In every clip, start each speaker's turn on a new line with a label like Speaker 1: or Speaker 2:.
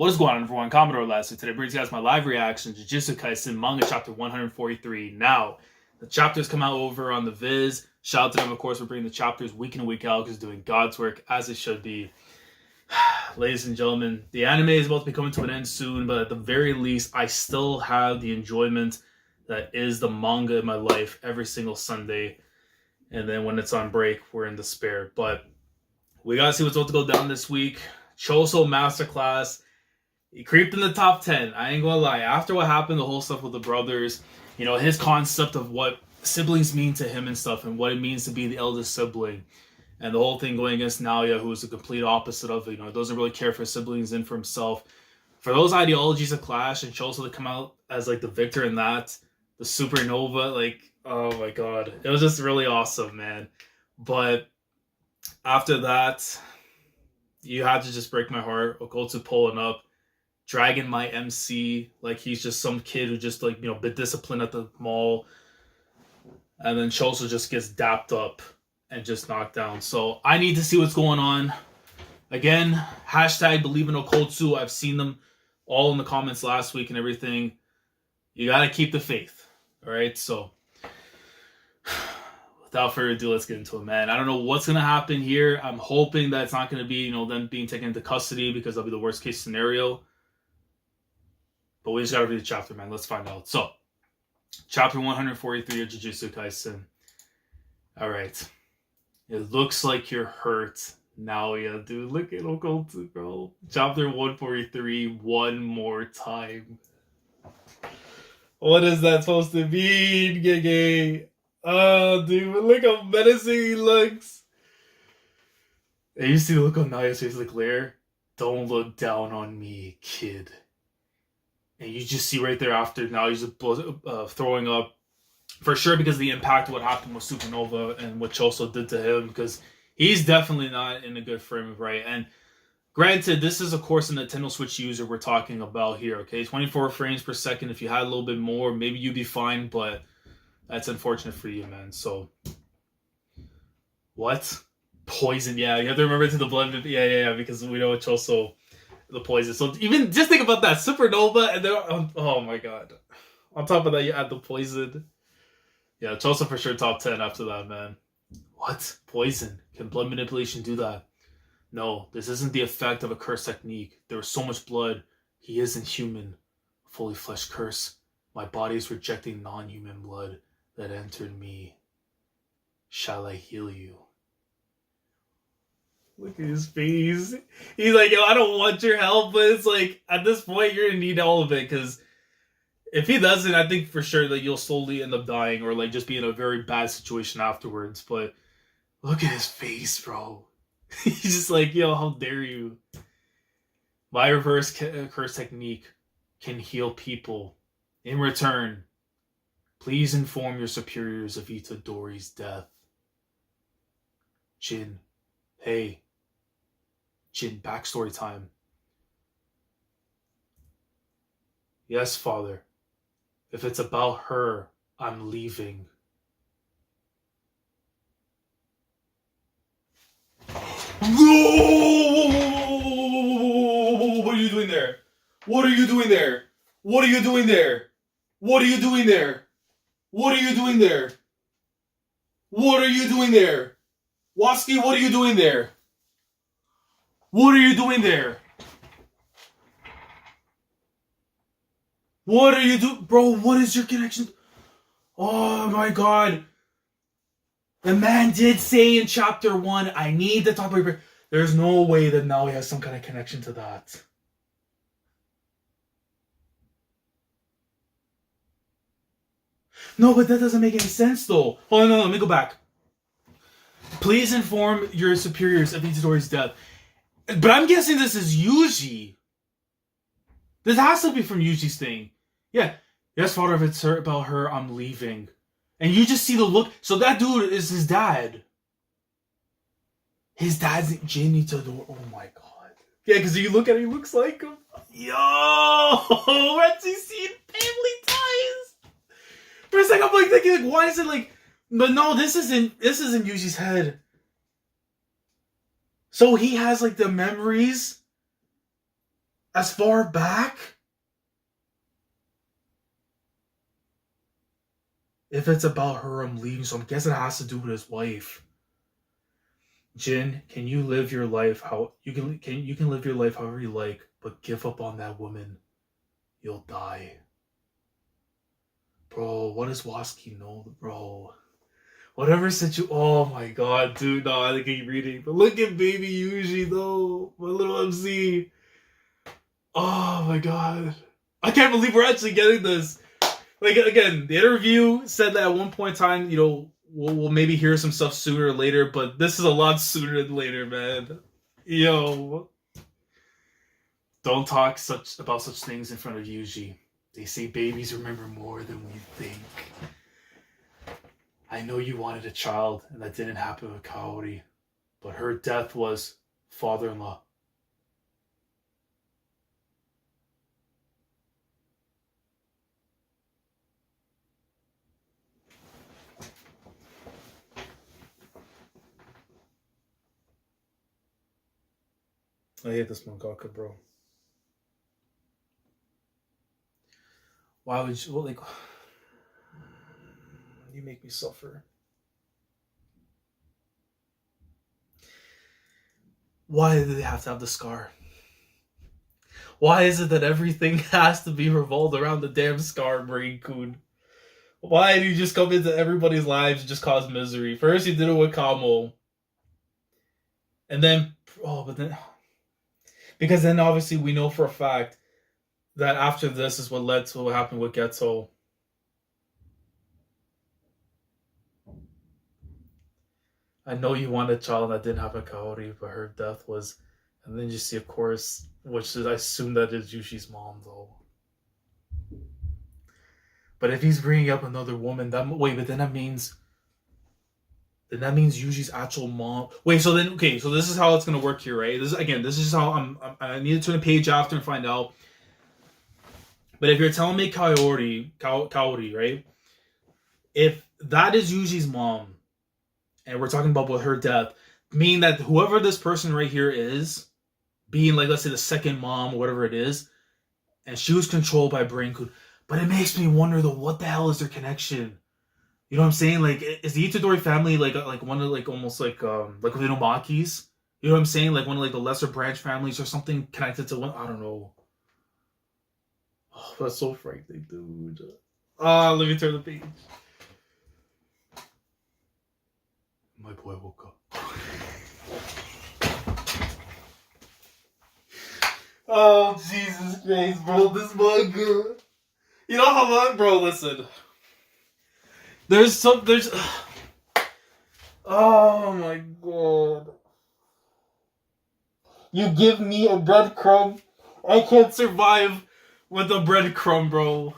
Speaker 1: What is going on, everyone? Commodore last week. Today brings you guys my live reaction to Jujutsu Kaisen manga chapter 143. Now, the chapters come out over on the Viz. Shout out to them, of course, for bringing the chapters week in and week out because doing God's work as it should be. Ladies and gentlemen, the anime is about to be coming to an end soon, but at the very least, I still have the enjoyment that is the manga in my life every single Sunday. And then when it's on break, we're in despair. But we gotta see what's about to go down this week. Choso Masterclass. He creeped in the top 10. I ain't gonna lie. After what happened, the whole stuff with the brothers, you know, his concept of what siblings mean to him and stuff, and what it means to be the eldest sibling, and the whole thing going against Naoya, who is the complete opposite of it. You know, doesn't really care for his siblings and for himself. For those ideologies to clash, and Choso to come out as like the victor in that, the supernova, like, oh my god, it was just really awesome, man. But after that, you had to just break my heart. Okotsu pulling up, dragging my MC like he's just some kid who just, like, you know, been disciplined at the mall. And then Choso just gets dapped up and just knocked down. So I need to see what's going on. Again, hashtag believe in Okotsu. I've seen them all in the comments last week and everything. You got to keep the faith. All right, so without further ado, let's get into it, man. I don't know what's going to happen here. I'm hoping that it's not going to be, you know, them being taken into custody, because that'll be the worst case scenario. But we just gotta read the chapter, man. Let's find out. So, chapter 143 of Jujutsu Kaisen. Alright. It looks like you're hurt. Naoya, dude. Look at Okotsu, bro. Chapter 143, one more time. What is that supposed to mean, Gege? Oh, dude. Look how menacing he looks. And you see the look on Naoya's face, like, Lair, don't look down on me, kid. And you just see right there after, now he's throwing up. For sure, because of the impact of what happened with Supernova and what Choso did to him. Because he's definitely not in a good frame of right. And granted, this is, of course, a Nintendo Switch user we're talking about here, okay? 24 frames per second. If you had a little bit more, maybe you'd be fine. But that's unfortunate for you, man. So, what? Poison. Yeah, you have to remember to the blend. Yeah. Because we know Choso, the poison. So even just think about that supernova, and then oh my god, on top of that you add the poison. Yeah, Choso for sure top 10 after that, man. What? Poison? Can blood manipulation do that? No, this isn't the effect of a curse technique. There was so much blood. He isn't human. A fully fleshed curse. My body is rejecting non-human blood that entered me. Shall I heal you? Look at his face. He's like, yo, I don't want your help, but it's like, at this point, you're gonna need all of it, because if he doesn't, I think for sure that you'll slowly end up dying, or like just be in a very bad situation afterwards. But look at his face, bro. He's just like, yo, how dare you? My reverse curse technique can heal people. In return, please inform your superiors of Itadori's death. Jin. Hey. Jin, backstory time. Yes, father. If it's about her, I'm leaving. No! What are you doing there? What are you doing there? What are you doing there? What are you doing there? What are you doing there? What are you doing there? Waski, what are you doing there? What are you doing there? What are you doing? Bro, what is your connection? Oh my god. The man did say in chapter 1, I need to talk about... There's no way that now he has some kind of connection to that. No, but that doesn't make any sense though. Oh no, let me go back. Please inform your superiors of Itadori's death. But I'm guessing this is Yuji. This has to be from Yuji's thing. Yeah. Yes, father, if it's about her, I'm leaving. And you just see the look. So that dude is his dad. His dad's Jin Itadori. Oh my god. Yeah, because you look at him, he looks like him. Yo! Let's see family ties. For a second, I'm like thinking, like, why is it like... But no, this isn't Yuji's head. So he has like the memories As far back? If it's about her, I'm leaving, so I'm guessing it has to do with his wife. Jin, can you live your life how you can live your life however you like, but give up on that woman. You'll die. Bro, what does Waski know, bro? Whatever oh my god, dude, no, I think I keep reading. But look at baby Yuji though. My little MC. Oh my god. I can't believe we're actually getting this. Like, again, the interview said that at one point in time, we'll maybe hear some stuff sooner or later, but this is a lot sooner than later, man. Yo. Don't talk about such things in front of Yuji. They say babies remember more than we think. I know you wanted a child, and that didn't happen with Kaori, but her death was father-in-law. I hate this mangaka, bro. Why would you, you make me suffer. Why do they have to have the scar? Why is it that everything has to be revolved around the damn scar, Brain-kun? Why do you just come into everybody's lives and just cause misery? First you did it with Kamo. And then, because then obviously we know for a fact that after this is what led to what happened with Geto. I know you wanted a child that didn't have a Kaori, but her death was... And then you see, of course, which is, I assume that is Yushi's mom, though. But if he's bringing up another woman, but then that means... Then that means Yuji's actual mom... Wait, so this is how it's going to work here, right? This is how I need to turn the page after and find out. But if you're telling me Kaori, right? If that is Yuji's mom, and we're talking about with her death, meaning that whoever this person right here is, being like, let's say the second mom or whatever it is, and she was controlled by Brain-kun. But it makes me wonder though, what the hell is their connection? You know what I'm saying? Like, is the Itadori family like one of almost like the Inomakis? You know what I'm saying? Like one of the lesser branch families or something connected to one. I don't know. Oh, that's so frightening, dude. Let me turn the page. My boy woke up. Oh, Jesus Christ, bro. This manga. You know how long, bro? Listen. There's... Oh, my God. You give me a breadcrumb. I can't survive with a breadcrumb, bro.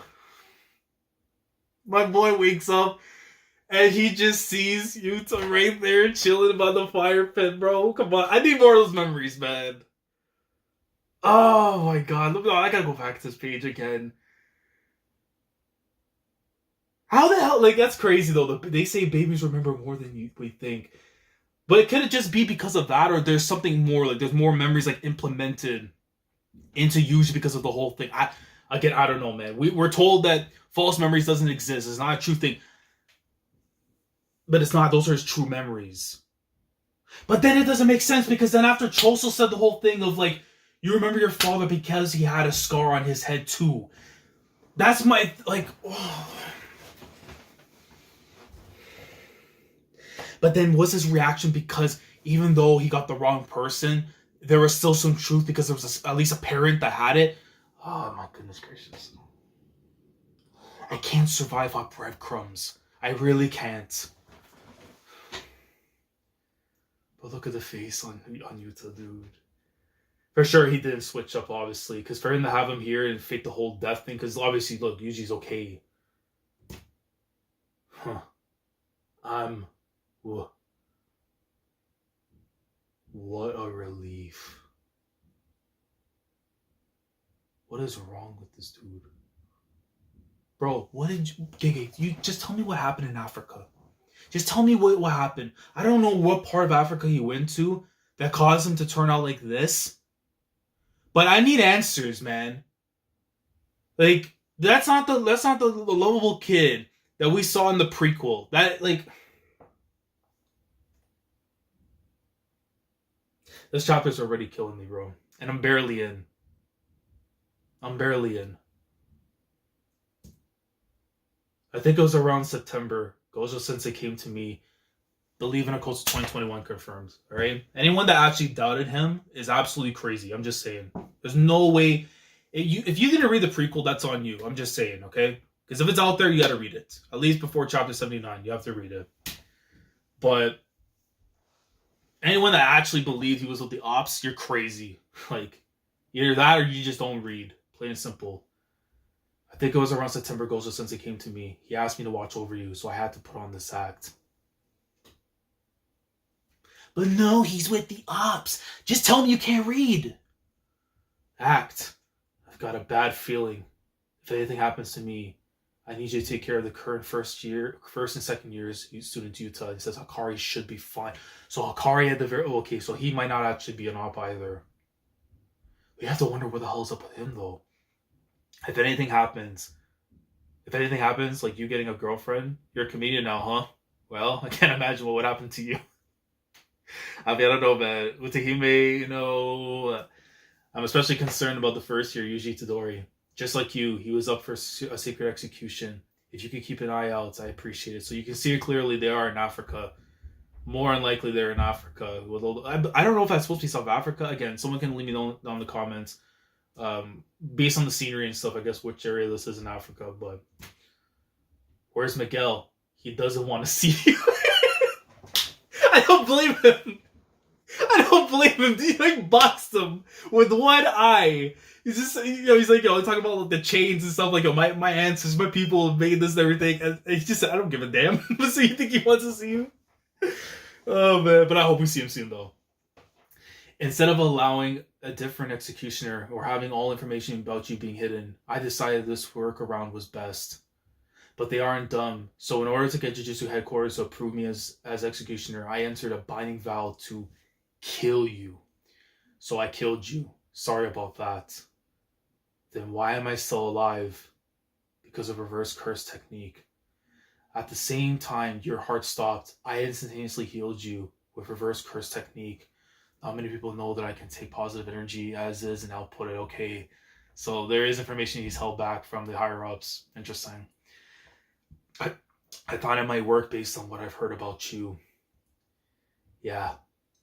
Speaker 1: My boy wakes up and he just sees Yuta right there chilling by the fire pit, bro. Come on. I need more of those memories, man. Oh my god. Look, I gotta go back to this page again. How the hell? That's crazy, though. They say babies remember more than we think. But it could just be because of that, or there's something more. There's more memories, implemented into Yuji because of the whole thing. I don't know, man. We're told that false memories doesn't exist. It's not a true thing. But it's not. Those are his true memories. But then it doesn't make sense, because then after Choso said the whole thing of, you remember your father because he had a scar on his head, too. That's my, oh. But then was his reaction because even though he got the wrong person, there was still some truth because there was at least a parent that had it? Oh, my goodness gracious. I can't survive on breadcrumbs. I really can't. But look at the face on Yuta, dude. For sure, he didn't switch up, obviously. Because for him to have him here and fake the whole death thing, because obviously, look, Yuji's okay. What a relief. What is wrong with this dude? Bro, what did you... Gege, you just tell me what happened in Africa. Just tell me what happened. I don't know what part of Africa he went to that caused him to turn out like this. But I need answers, man. Like, that's not the lovable kid that we saw in the prequel. That, like, this chapter's already killing me, bro. And I'm barely in. I think it was around September. Gojo Sensei came to me. Believe in Occult 2021 confirms. Alright? Anyone that actually doubted him is absolutely crazy. I'm just saying. There's no way. If you didn't read the prequel, that's on you. I'm just saying, okay? Because if it's out there, you gotta read it. At least before chapter 79. You have to read it. But anyone that actually believed he was with the ops, you're crazy. Like, either that or you just don't read. Plain and simple. I think it was around September Gojo Sensei came to me. He asked me to watch over you, so I had to put on this act. But no, he's with the ops. Just tell him you can't read. Act. I've got a bad feeling. If anything happens to me, I need you to take care of the current first and second years student Yuta. He says Hakari should be fine. So Hakari at the very... Okay, so he might not actually be an op either. We have to wonder what the hell's up with him, though. If anything happens, like you getting a girlfriend, you're a comedian now, huh? Well, I can't imagine what would happen to you. I mean, I don't know, man. With Tahime, you know, I'm especially concerned about the first year, Yuji Itadori. Just like you, he was up for a secret execution. If you could keep an eye out, I appreciate it. So you can see it clearly they are in Africa. More than likely they're in Africa. I don't know if that's supposed to be South Africa. Again, someone can leave me down in the comments. Based on the scenery and stuff, I guess which area this is in Africa. But where's Miguel? He doesn't want to see you. I don't blame him. He like boxed him with one eye. He's just, he's like, talking about like, the chains and stuff. Like, my ancestors, my people made this and everything. And he just said, I don't give a damn. So you think he wants to see you? Oh man, but I hope we see him soon though. Instead of allowing a different executioner or having all information about you being hidden, I decided this workaround was best. But they aren't dumb. So in order to get Jujutsu headquarters to approve me as executioner, I entered a binding vow to kill you. So I killed you. Sorry about that. Then why am I still alive? Because of reverse curse technique. At the same time your heart stopped, I instantaneously healed you with reverse curse technique. Not many people know that I can take positive energy as is and output it. Okay, so there is information he's held back from the higher ups. Interesting. I thought it might work based on what I've heard about you. Yeah,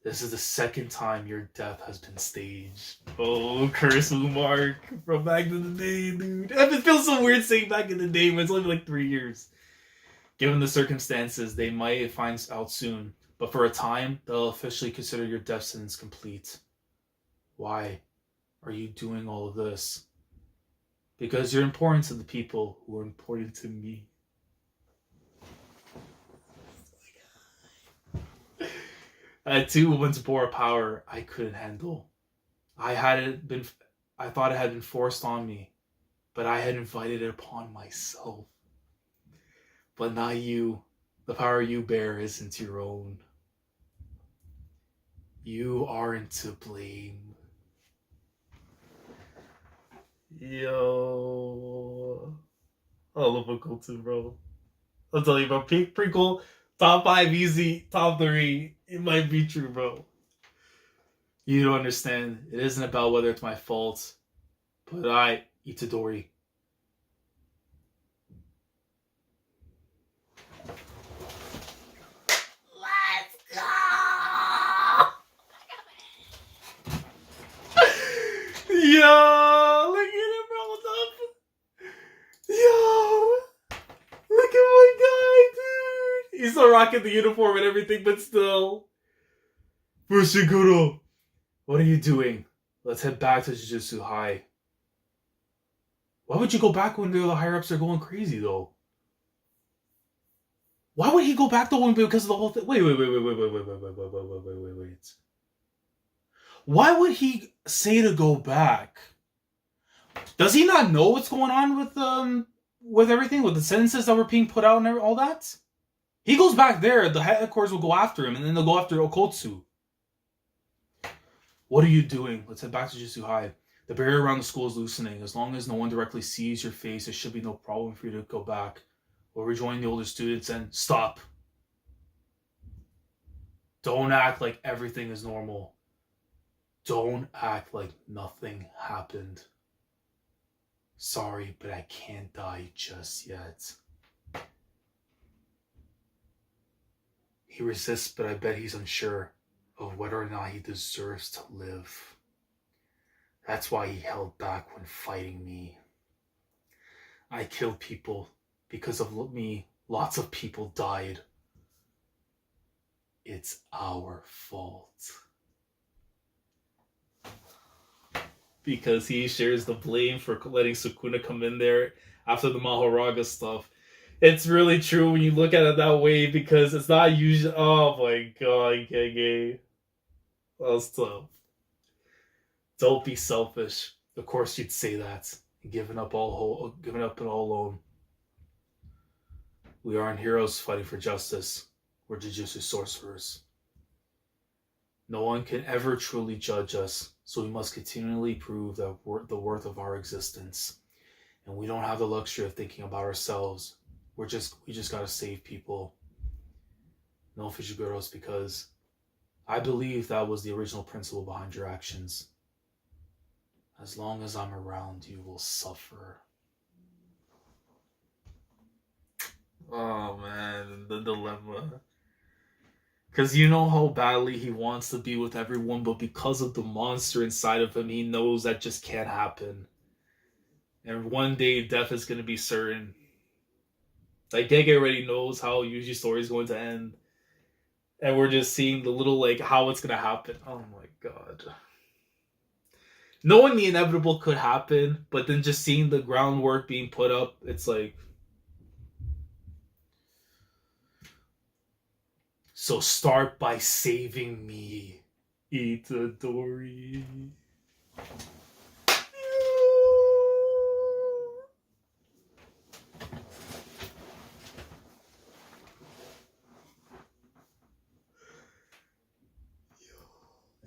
Speaker 1: this is the second time your death has been staged. Oh, curse Mark from back in the day, dude. It feels so weird saying back in the day, but it's only like 3 years. Given the circumstances, they might find out soon. But for a time, they'll officially consider your death sentence complete. Why are you doing all of this? Because you're important to the people who are important to me. I too once bore a power I couldn't handle. I thought it had been forced on me, but I had invited it upon myself. But not you. The power you bear isn't your own. You aren't to blame. Yo. I love Okultu, bro. I'll tell you, bro. Pretty cool. Top 5 easy. Top 3. It might be true, bro. You don't understand. It isn't about whether it's my fault. But I, Itadori. Yo, look at him rolled up. Yo, look at my guy, dude. He's still rocking the uniform and everything, but still. Fushiguro, what are you doing? Let's head back to Jujutsu High. Why would you go back when the higher ups are going crazy, though? Why would he go back though? Because of the whole thing. Wait. Why would he say to go back? Does he not know what's going on with everything, with the sentences that were being put out and all that? He goes back there, the headquarters will go after him, and then they'll go after Okotsu. What are you doing? Let's head back to Jujutsu High. The barrier around the school is loosening. As long as no one directly sees your face, it should be no problem for you to go back or rejoin the older students. And stop. Don't act like everything is normal. Don't act like nothing happened. Sorry, but I can't die just yet. He resists, but I bet he's unsure of whether or not he deserves to live. That's why he held back when fighting me. I killed people. Because of me, lots of people died. It's our fault. Because he shares the blame for letting Sukuna come in there after the Mahoraga stuff. It's really true when you look at it that way, because it's not usually... Oh my god, Gege. That's tough. Don't be selfish. Of course you'd say that. Giving up and all alone. We aren't heroes fighting for justice. We're Jujutsu sorcerers. No one can ever truly judge us, so we must continually prove the worth of our existence. And we don't have the luxury of thinking about ourselves. We just gotta save people. No Fujiguros, because I believe that was the original principle behind your actions. As long as I'm around, you will suffer. Oh man, the dilemma. Because you know how badly he wants to be with everyone, but because of the monster inside of him, he knows that just can't happen. And one day, death is going to be certain. Like, Gege already knows how Yuji's story is going to end. And we're just seeing the little, like, how it's going to happen. Oh my god. Knowing the inevitable could happen, but then just seeing the groundwork being put up, it's like... So start by saving me, Itadori.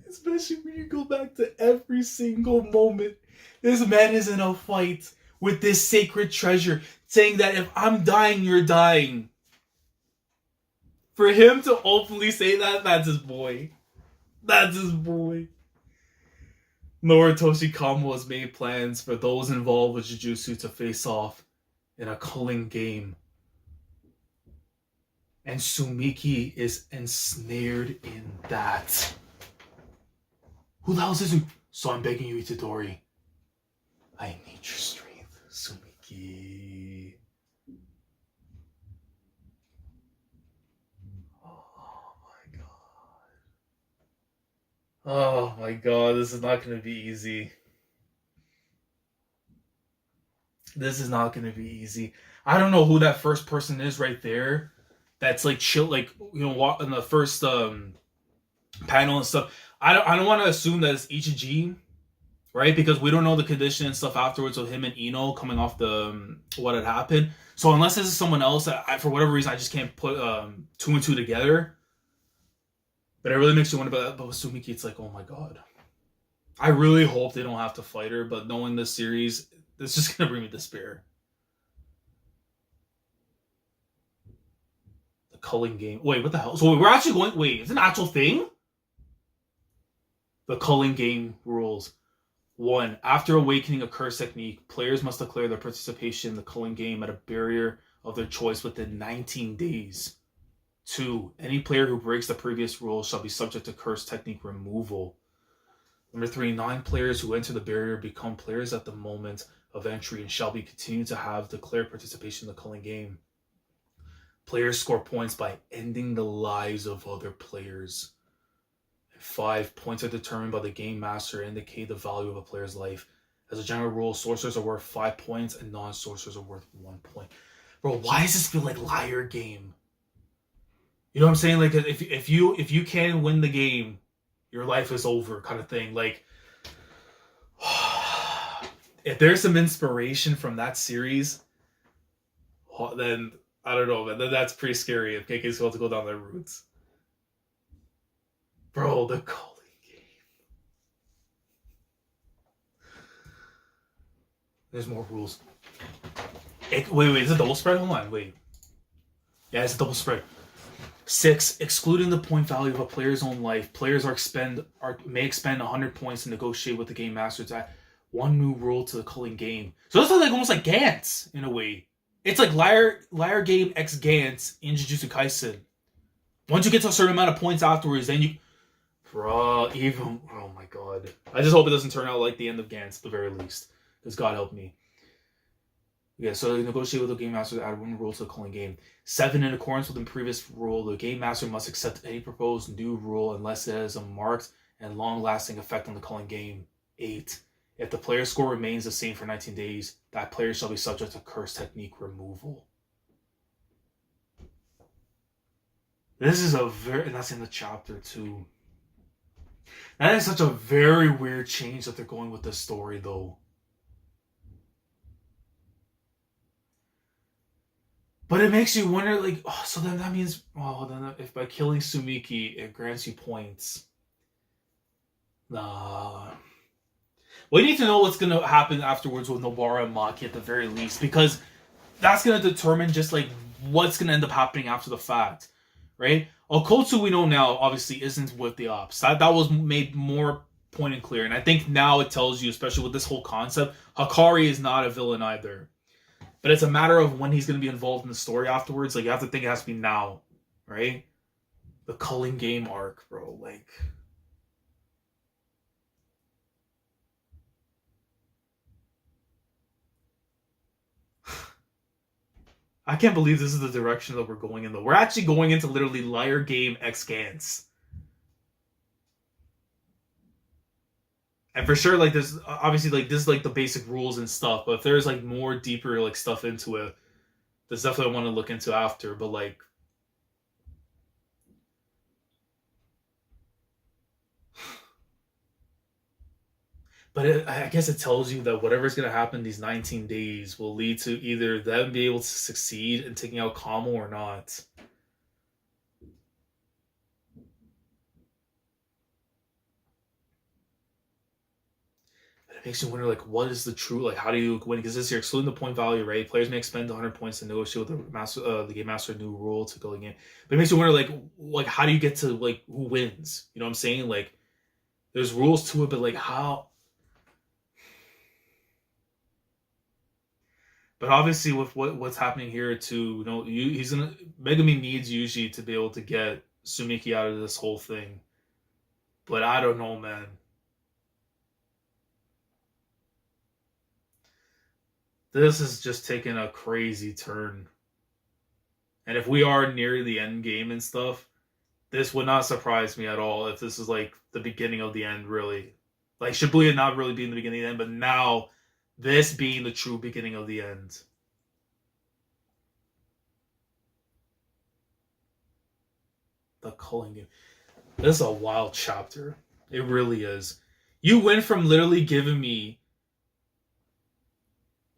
Speaker 1: Especially when you go back to every single moment. This man is in a fight with this sacred treasure, saying that if I'm dying, you're dying. For him to openly say that, that's his boy. That's his boy. Noritoshi Kamo has made plans for those involved with Jujutsu to face off in a culling game. And Sumiki is ensnared in that. Who the hell is this? So I'm begging you, Itadori. I need your strength, Sumiki. Oh my god, this is not going to be easy. This is not going to be easy. I don't know who that first person is right there. That's like chill, like, you know, in the first panel and stuff. I don't want to assume that it's Ichiji, right? Because we don't know the condition and stuff afterwards of him and Ino coming off the what had happened. So unless this is someone else, for whatever reason, I just can't put two and two together. But it really makes you wonder about that. But with Sumiki, it's like, oh my god. I really hope they don't have to fight her, but knowing this series, it's just going to bring me despair. The Culling Game. Wait, what the hell? So we're actually going... Wait, it's an actual thing? The Culling Game rules. 1. After awakening a curse technique, players must declare their participation in the Culling Game at a barrier of their choice within 19 days. 2. Any player who breaks the previous rule shall be subject to curse technique removal. 3. 9 players who enter the barrier become players at the moment of entry and shall be continued to have declared participation in the Culling Game. Players score points by ending the lives of other players. 5. Points are determined by the game master and indicate the value of a player's life. As a general rule, sorcerers are worth 5 points and non-sorcerers are worth 1 point. Bro, why does this feel like Liar Game? You know what I'm saying? Like, if you can't win the game, your life is over, kind of thing. Like, if there's some inspiration from that series, then I don't know, man. That's pretty scary if KK's going to go down their routes. Bro, the Culling There's more rules. Wait, is it double spread? Hold on, wait. Yeah, it's a double spread. 6. Excluding the point value of a player's own life, players may expend 100 points to negotiate with the game master to add one new rule to the Culling Game. So this is like almost like Gantz in a way. It's like Liar Game X Gantz in Jujutsu Kaisen. Once you get to a certain amount of points afterwards, then you... Bro, even... Oh my god. I just hope it doesn't turn out like the end of Gantz at the very least. Because God help me. Yeah, so they negotiate with the game master to add one rule to the Culling Game. 7. In accordance with the previous rule, the game master must accept any proposed new rule unless it has a marked and long-lasting effect on the Culling Game. 8. If the player score remains the same for 19 days, that player shall be subject to curse technique removal. This is and that's in the chapter too. That is such a very weird change that they're going with this story though. But it makes you wonder, like, oh, so then that means, well, then if by killing Sumiki, it grants you points. Nah. We need to know what's going to happen afterwards with Nobara and Maki at the very least, because that's going to determine just, like, what's going to end up happening after the fact, right? Okotsu, we know now, obviously, isn't with the ops. That was made more point and clear, and I think now it tells you, especially with this whole concept, Hakari is not a villain either. But it's a matter of when he's going to be involved in the story afterwards. Like, you have to think it has to be now, right? The Culling Game arc, bro. Like... I can't believe this is the direction that we're going in, though. We're actually going into literally Liar Game X Gantz. And for sure, like, there's obviously, like, this is, like, the basic rules and stuff. But if there's, like, more deeper, like, stuff into it, there's definitely I want to look into after. But, like... But I guess it tells you that whatever's going to happen these 19 days will lead to either them being able to succeed in taking out Kamo or not. It makes you wonder, like, what is the true, like, how do you win? Because this year, excluding the point value, right? Players may expend 100 points to negotiate with the game master a new rule to go again. But it makes you wonder, like, how do you get to, like, who wins? You know what I'm saying? Like, there's rules to it, but, like, how? But obviously, with what's happening here, too, you know, Megumi needs Yuji to be able to get Sumiki out of this whole thing. But I don't know, man. This is just taking a crazy turn. And if we are near the end game and stuff, this would not surprise me at all if this is like the beginning of the end, really. Like, Shibuya not really being the beginning of the end, but now this being the true beginning of the end. The Culling Game. This is a wild chapter. It really is. You went from literally giving me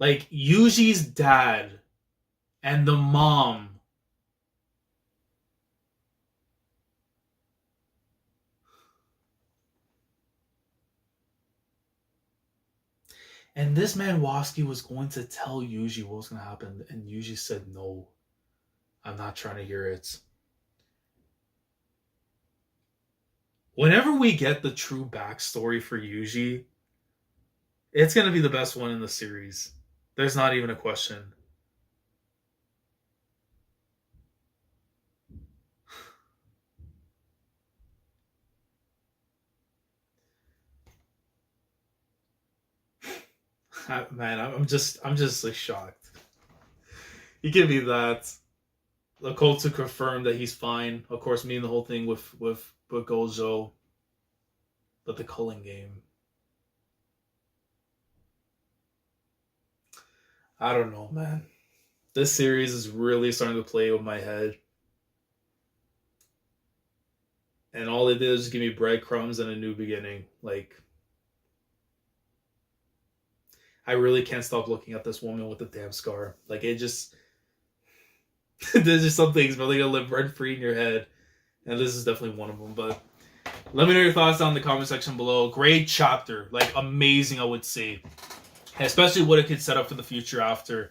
Speaker 1: like Yuji's dad and the mom and this man Waski was going to tell Yuji what was going to happen, and Yuji said no. I'm not trying to hear it. Whenever we get the true backstory for Yuji, it's going to be the best one in the series. There's not even a question. Man, I'm just like shocked. You give me that. The cult to confirm that he's fine. Of course, me and the whole thing with Gojo. But the Culling Game. I don't know, man. This series is really starting to play with my head. And all they did is give me breadcrumbs and a new beginning. Like, I really can't stop looking at this woman with the damn scar. Like, it just... There's just some things, but they're going to live rent-free in your head. And this is definitely one of them. But let me know your thoughts down in the comment section below. Great chapter. Like, amazing, I would say. especially what it could set up for the future after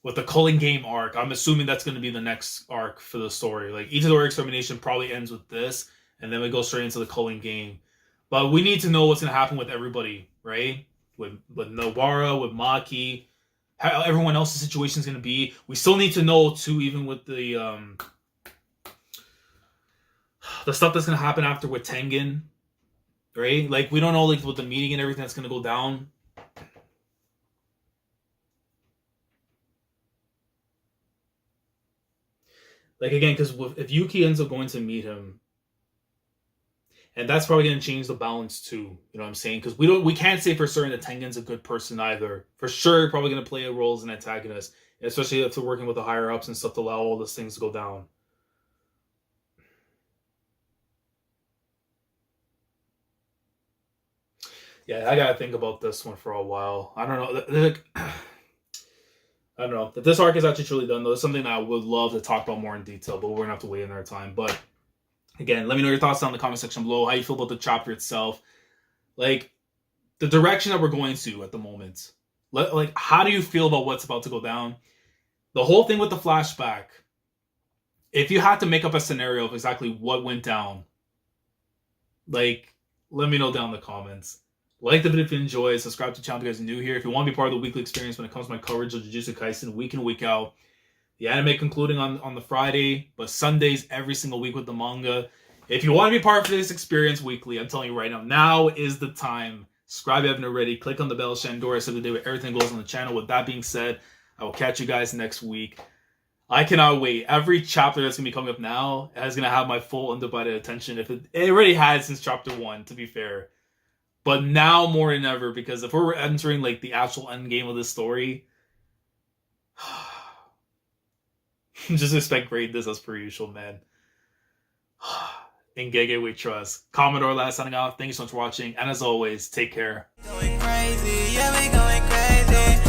Speaker 1: with the Culling Game arc. I'm assuming that's going to be the next arc for the story. Like Itadori Extermination probably ends with this, and then we go straight into the Culling Game. But we need to know what's going to happen with everybody, right? With Nobara, with Maki, how everyone else's situation is going to be. We still need to know too, even with the stuff that's going to happen after with Tengen, right? Like we don't know like with the meeting and everything that's going to go down. Like again, because if Yuki ends up going to meet him, and that's probably going to change the balance too. You know what I'm saying? Because we can't say for certain that Tengen's a good person either. For sure, probably going to play a role as an antagonist, especially if they're working with the higher ups and stuff to allow all those things to go down. Yeah, I gotta think about this one for a while. I don't know. I don't know. If this arc is actually truly done, though, it's something that I would love to talk about more in detail, but we're going to have to wait in our time. But, again, let me know your thoughts down in the comment section below, how you feel about the chapter itself. Like, the direction that we're going to at the moment. Like, how do you feel about what's about to go down? The whole thing with the flashback. If you had to make up a scenario of exactly what went down, like, let me know down in the comments. Like the video if you enjoy, subscribe to the channel if you guys are new here. If you want to be part of the weekly experience when it comes to my coverage of Jujutsu Kaisen week in, week out. The anime concluding on the Friday, but Sundays every single week with the manga. If you want to be part of this experience weekly, I'm telling you right now is the time. Subscribe if you haven't already. Click on the bell, Shandora, so the day where everything goes on the channel. With that being said, I will catch you guys next week. I cannot wait. Every chapter that's going to be coming up now is going to have my full undivided attention. If it already had since chapter 1, to be fair. But now more than ever, because if we're entering like the actual end game of this story, just expect greatness as per usual, man. In Gege we trust. Commodore last signing off. Thank you so much for watching, and as always, take care. Going crazy, yeah, we going crazy.